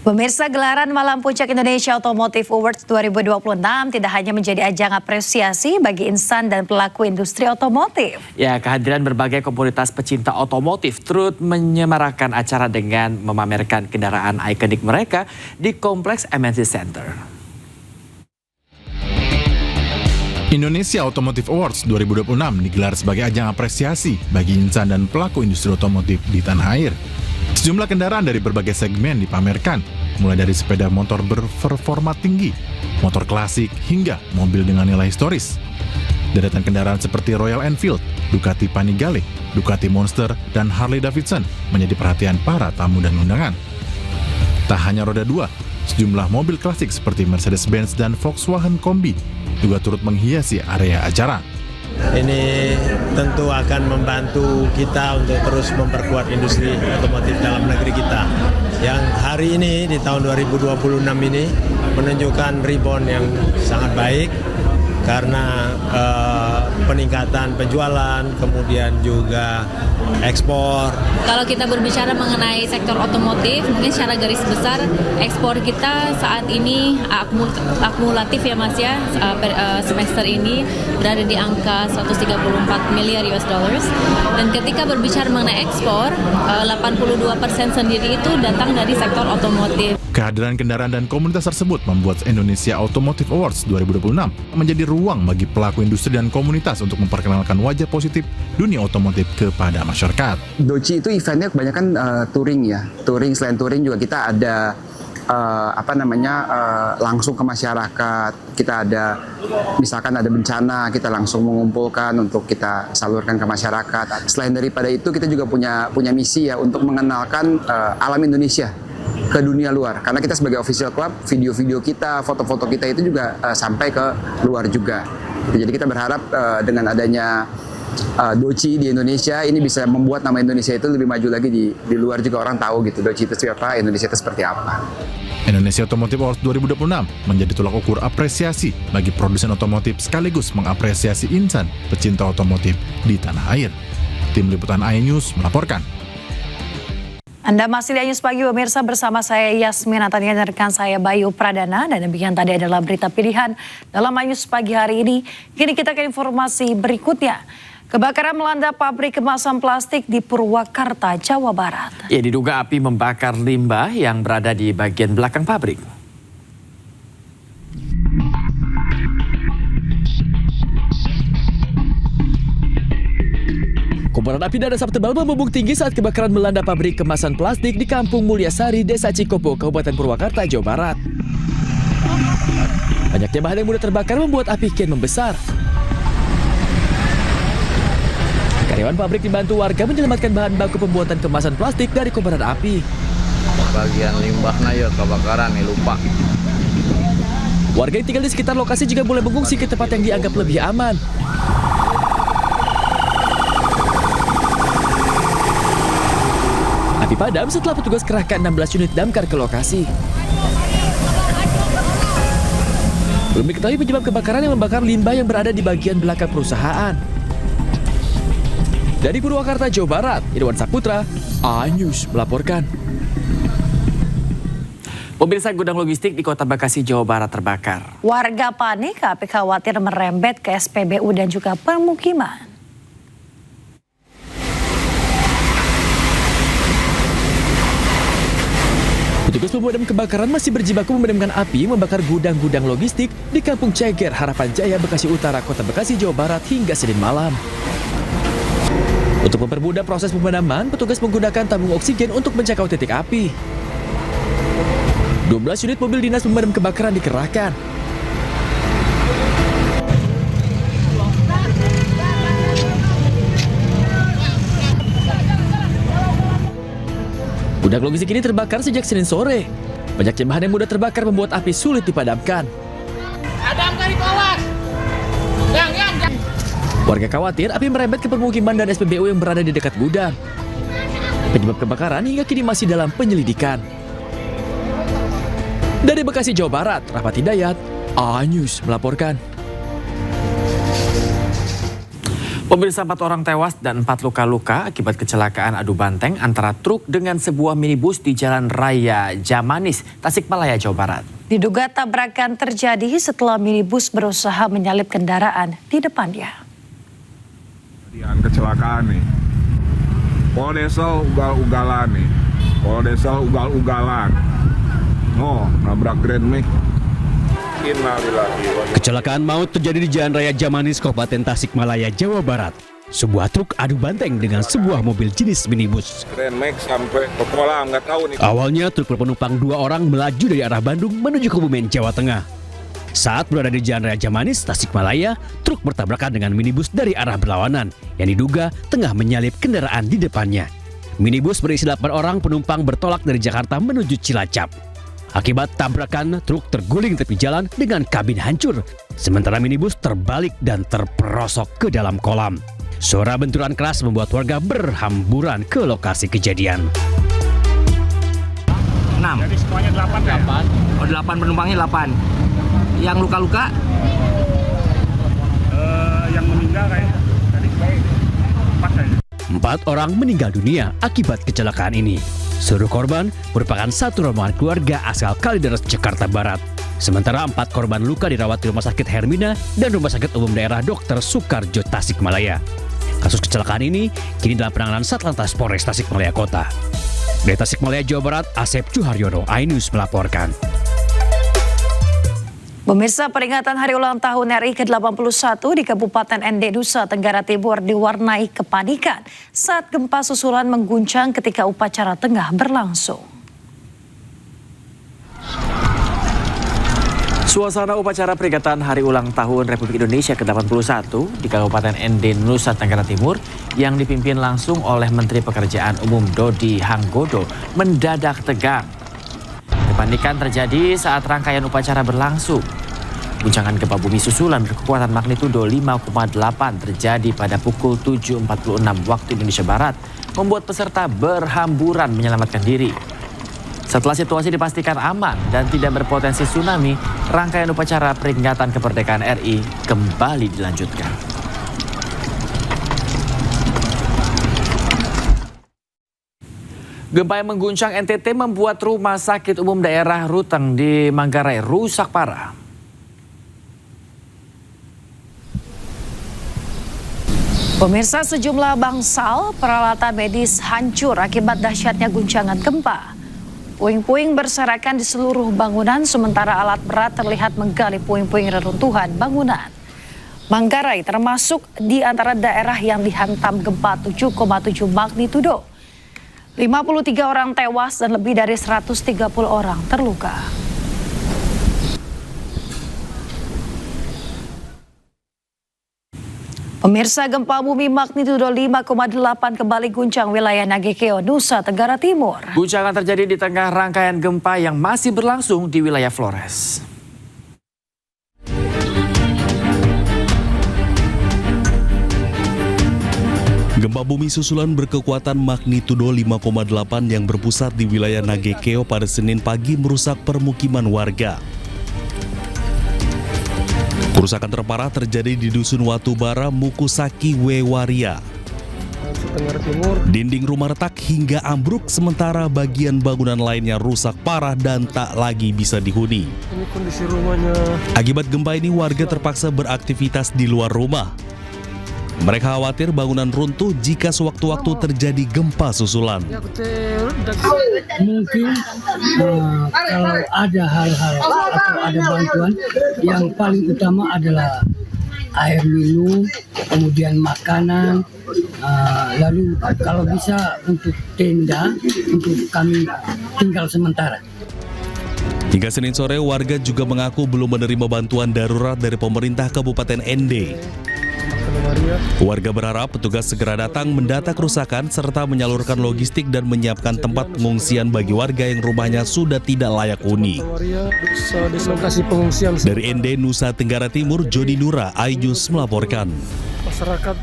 Pemirsa, gelaran Malam Puncak Indonesia Automotive Awards 2026 tidak hanya menjadi ajang apresiasi bagi insan dan pelaku industri otomotif. Ya, kehadiran berbagai komunitas pecinta otomotif turut menyemarakan acara dengan memamerkan kendaraan ikonik mereka di Kompleks MNC Center. Indonesia Automotive Awards 2026 digelar sebagai ajang apresiasi bagi insan dan pelaku industri otomotif di tanah air. Sejumlah kendaraan dari berbagai segmen dipamerkan, mulai dari sepeda motor berperforma tinggi, motor klasik, hingga mobil dengan nilai historis. Deretan kendaraan seperti Royal Enfield, Ducati Panigale, Ducati Monster, dan Harley Davidson menjadi perhatian para tamu dan undangan. Tak hanya roda dua, sejumlah mobil klasik seperti Mercedes-Benz dan Volkswagen Kombi juga turut menghiasi area acara. Ini tentu akan membantu kita untuk terus memperkuat industri otomotif dalam negeri kita. Yang hari ini di tahun 2026 ini menunjukkan rebound yang sangat baik karena peningkatan penjualan, kemudian juga ekspor. Kalau kita berbicara mengenai sektor otomotif, mungkin secara garis besar ekspor kita saat ini akumulatif ya Mas ya, semester ini berada di angka 134 miliar US dollars. Dan ketika berbicara mengenai ekspor, 82% sendiri itu datang dari sektor otomotif. Kehadiran kendaraan dan komunitas tersebut membuat Indonesia Automotive Awards 2026 menjadi ruang bagi pelaku industri dan komunitas untuk memperkenalkan wajah positif dunia otomotif kepada masyarakat. Doci itu eventnya kebanyakan touring ya. Touring, selain touring juga kita ada langsung ke masyarakat. Kita ada, misalkan ada bencana, kita langsung mengumpulkan untuk kita salurkan ke masyarakat. Selain daripada itu, kita juga punya misi ya untuk mengenalkan alam Indonesia ke dunia luar. Karena kita sebagai official club, video-video kita, foto-foto kita itu juga sampai ke luar juga. Jadi kita berharap dengan adanya Doci di Indonesia ini bisa membuat nama Indonesia itu lebih maju lagi di luar juga, orang tahu gitu Doci itu siapa, Indonesia itu seperti apa. Indonesia Automotive Awards 2026 menjadi tolak ukur apresiasi bagi produsen otomotif sekaligus mengapresiasi insan pecinta otomotif di tanah air. Tim Liputan iNews melaporkan. Anda masih di iNews Pagi pemirsa, bersama saya Yasmin Natania dan rekan saya Bayu Pradana. Dan demikian tadi adalah berita pilihan dalam iNews Pagi hari ini. Kini kita ke informasi berikutnya. Kebakaran melanda pabrik kemasan plastik di Purwakarta, Jawa Barat. Ya, diduga api membakar limbah yang berada di bagian belakang pabrik. Kobaran api dan asap tebal membumbung tinggi saat kebakaran melanda pabrik kemasan plastik di Kampung Mulyasari, Desa Cikopo, Kabupaten Purwakarta, Jawa Barat. Banyaknya bahan yang mudah terbakar membuat api kian membesar. Karyawan pabrik dibantu warga menyelamatkan bahan baku pembuatan kemasan plastik dari kobaran api. Bagian limbahnya ya kebakaran nih, lupa. Warga yang tinggal di sekitar lokasi juga boleh mengungsi ke tempat yang dianggap lebih aman. Api padam setelah petugas kerahkan 16 unit damkar ke lokasi. Belum diketahui penyebab kebakaran yang membakar limbah yang berada di bagian belakang perusahaan. Dari Purwakarta, Jawa Barat, Irwan Saputra, iNews melaporkan. Pemirsa, gudang logistik di Kota Bekasi, Jawa Barat terbakar. Warga panik, api khawatir merembet ke SPBU dan juga permukiman. Petugas pemadam kebakaran masih berjibaku memadamkan api membakar gudang-gudang logistik di Kampung Ceger, Harapan Jaya, Bekasi Utara, Kota Bekasi, Jawa Barat hingga Senin malam. Untuk mempermudah proses pemadaman, petugas menggunakan tabung oksigen untuk menjangkau titik api. 12 unit mobil dinas pemadam kebakaran dikerahkan. Gudang logistik ini terbakar sejak Senin sore. Banyaknya bahan yang mudah terbakar membuat api sulit dipadamkan. Warga khawatir api merembet ke permukiman dan SPBU yang berada di dekat gudang. Penyebab kebakaran hingga kini masih dalam penyelidikan. Dari Bekasi, Jawa Barat, Rahmat Hidayat, iNews melaporkan. Pemirsa, 4 orang tewas dan 4 luka-luka akibat kecelakaan adu banteng antara truk dengan sebuah minibus di Jalan Raya Jamanis, Tasikmalaya, Jawa Barat. Diduga tabrakan terjadi setelah minibus berusaha menyalip kendaraan di depannya. Kecelakaan nih. Kalau desel ugal-ugalan nih. Kalau desel ugal-ugalan. Oh, nabrak Grand Max. Kecelakaan maut terjadi di Jalan Raya Jamanis, Kabupaten Tasikmalaya, Jawa Barat. Sebuah truk adu banteng dengan sebuah mobil jenis minibus. Grand Max sampai ke kolam, nggak tahu nih. Awalnya truk berpenumpang 2 orang melaju dari arah Bandung menuju Kebumen, Jawa Tengah. Saat berada di Jalan Raya Jamanis, Tasikmalaya, truk bertabrakan dengan minibus dari arah berlawanan yang diduga tengah menyalip kendaraan di depannya. Minibus berisi 8 orang penumpang bertolak dari Jakarta menuju Cilacap. Akibat tabrakan, truk terguling tepi jalan dengan kabin hancur, sementara minibus terbalik dan terperosok ke dalam kolam. Suara benturan keras membuat warga berhamburan ke lokasi kejadian. 6. Jadi semuanya 8. Oh, 8 penumpangnya 8. Yang luka-luka? Yang meninggal kayaknya tadi 4 kayaknya. 4 orang meninggal dunia akibat kecelakaan ini. Seluruh korban merupakan satu rombongan keluarga asal Kalideres, Jakarta Barat. Sementara 4 korban luka dirawat di Rumah Sakit Hermina dan Rumah Sakit Umum Daerah Dr. Soekarjo, Tasikmalaya. Kasus kecelakaan ini kini dalam penanganan Satlantas Polres Tasikmalaya Kota. Dari Tasikmalaya, Jawa Barat, Asep Cuharyono, iNews melaporkan. Pemirsa, peringatan Hari Ulang Tahun RI ke-81 di Kabupaten Ende, Nusa Tenggara Timur diwarnai kepanikan saat gempa susulan mengguncang ketika upacara tengah berlangsung. Suasana upacara peringatan Hari Ulang Tahun Republik Indonesia ke-81 di Kabupaten Ende, Nusa Tenggara Timur yang dipimpin langsung oleh Menteri Pekerjaan Umum Dodi Hanggodo mendadak tegang. Kepanikan terjadi saat rangkaian upacara berlangsung. Guncangan gempa bumi susulan berkekuatan magnitudo 5,8 terjadi pada pukul 7.46 waktu Indonesia Barat, membuat peserta berhamburan menyelamatkan diri. Setelah situasi dipastikan aman dan tidak berpotensi tsunami, rangkaian upacara peringatan kemerdekaan RI kembali dilanjutkan. Gempa yang mengguncang NTT membuat Rumah Sakit Umum Daerah Ruteng di Manggarai rusak parah. Pemirsa, sejumlah bangsal peralatan medis hancur akibat dahsyatnya guncangan gempa. Puing-puing berserakan di seluruh bangunan, sementara alat berat terlihat menggali puing-puing reruntuhan bangunan. Manggarai termasuk di antara daerah yang dihantam gempa 7,7 magnitudo. 53 orang tewas dan lebih dari 130 orang terluka. Pemirsa, gempa bumi magnitudo 5,8 kembali guncang wilayah Nagekeo, Nusa Tenggara Timur. Guncangan terjadi di tengah rangkaian gempa yang masih berlangsung di wilayah Flores. Gempa bumi susulan berkekuatan magnitudo 5,8 yang berpusat di wilayah Nagekeo pada Senin pagi merusak permukiman warga. Kerusakan terparah terjadi di Dusun Watubara, Mukusaki, Wewaria. Dinding rumah retak hingga ambruk, sementara bagian bangunan lainnya rusak parah dan tak lagi bisa dihuni. Ini kondisi rumahnya. Akibat gempa ini warga terpaksa beraktivitas di luar rumah. Mereka khawatir bangunan runtuh jika sewaktu-waktu terjadi gempa susulan. Mungkin kalau ada hal-hal atau ada bantuan, yang paling utama adalah air minum, kemudian makanan, lalu kalau bisa untuk tenda untuk kami tinggal sementara. Hingga Senin sore, warga juga mengaku belum menerima bantuan darurat dari pemerintah Kabupaten Ende. Warga berharap petugas segera datang mendata kerusakan serta menyalurkan logistik dan menyiapkan tempat pengungsian bagi warga yang rumahnya sudah tidak layak huni. Dari Ende, Nusa Tenggara Timur, Jody Nura, iNews melaporkan. Masyarakat